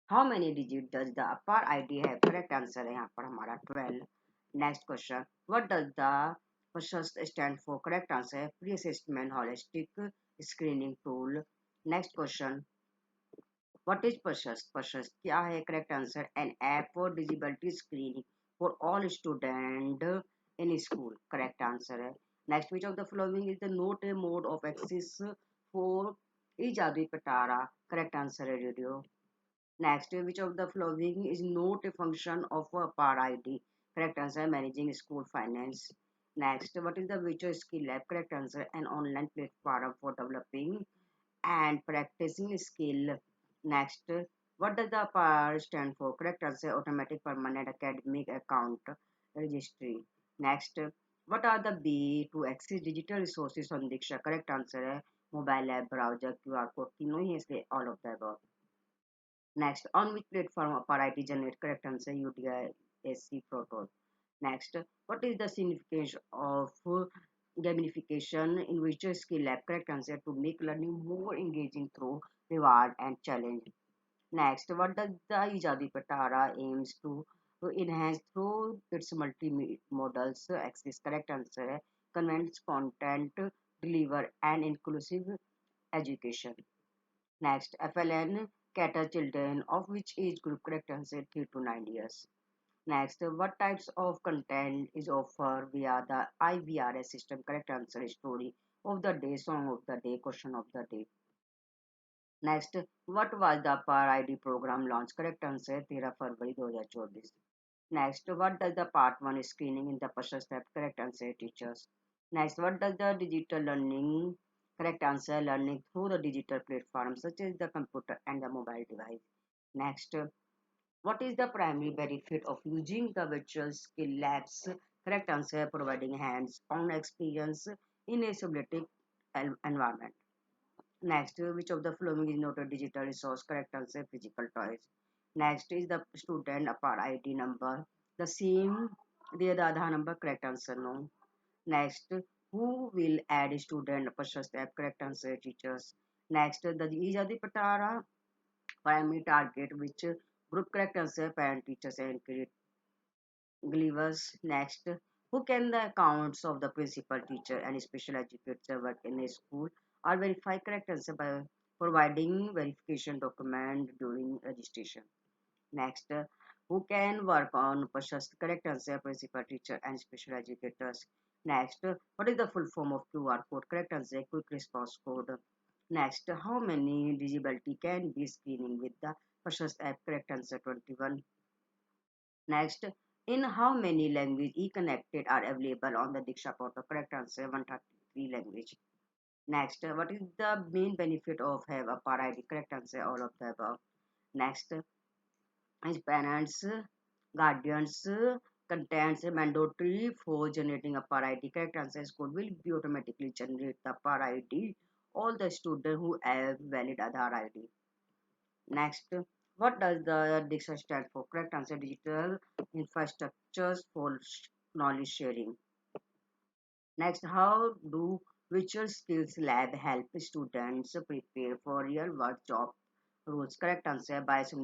How many digit does the upper ID have? Correct answer है यहाँ पर हमारा 12. Next question. What does the PROSHAST stand for? Correct answer है Pre-Assessment Holistic Screening Tool. Next question. What is PROSHAST? PROSHAST क्या है? Correct answer. An app for disability screening for all students in school. Correct answer है. Next, which of the following is the not a mode of access for Ijadi Patara? Correct answer है radio. Next, which of the following is not a function of a par ID? Correct answer, managing school finance. Next, what is the virtual skill lab? Correct answer, an online platform for developing and practicing skill. Next, what does the PAR stand for? Correct answer, automatic permanent academic account registry. Next, what are the B to access digital resources on Diksha? Correct answer है mobile app, browser, QR code तीनों ही है इसलिए all of the above. Next, on which platform per IT generate? Correct answer UTISC Proton. Next, what is the significance of gamification in virtual skill lab? Correct answer to make learning more engaging through reward and challenge. Next, what does the Ijadi Patara aims to enhance through its multimodal access? Correct answer है convince content, deliver and inclusive education. Next, FLN cater children of which age group? Correct answer 3 to 9 years. Next, what types of content is offered via the IVRS system? Correct answer is story of the day, song of the day, question of the day. Next, what was the PAR ID program launch? Correct answer 13 February 2024. Next, what does the part 1 screening in the first step? Correct answer teachers. Next, what does the digital learning? Correct answer learning through the digital platforms such as the computer and the mobile device. Next, what is the primary benefit of using the virtual skill labs? Correct answer providing hands-on experience in a simulated environment. Next, which of the following is not a digital resource? Correct answer physical toys. Next is the student apart ID number. The same, the Aadhaar number. Correct answer no. Next, who will add student per step? Correct answer teachers. Next, the Ijadi Patara primary target which group? Correct answer parent teachers and caregivers. Next, who can the accounts of the principal teacher and special educator work in a school are verified? Correct answer by providing verification document during registration. Next, who can work on PROSHAST? Correct answer principal teacher and special educators. Next, what is the full form of QR code? Correct answer quick response code. Next, how many disability can be screening with the PROSHAST app? Correct answer 21. Next, in how many language e-connected are available on the Diksha portal? Correct answer 133 language. Next, what is the main benefit of have a par ID? Correct answer all of the above. Next, is parents, guardians, contents mandatory for generating a par ID? Correct answer school will be automatically generate the par ID all the students who have valid Aadhaar ID. Next, what does the Diksha stand for? Correct answer digital infrastructures for knowledge sharing. Next, how do virtual skills lab help students prepare for real world job roles? Correct answer by simulating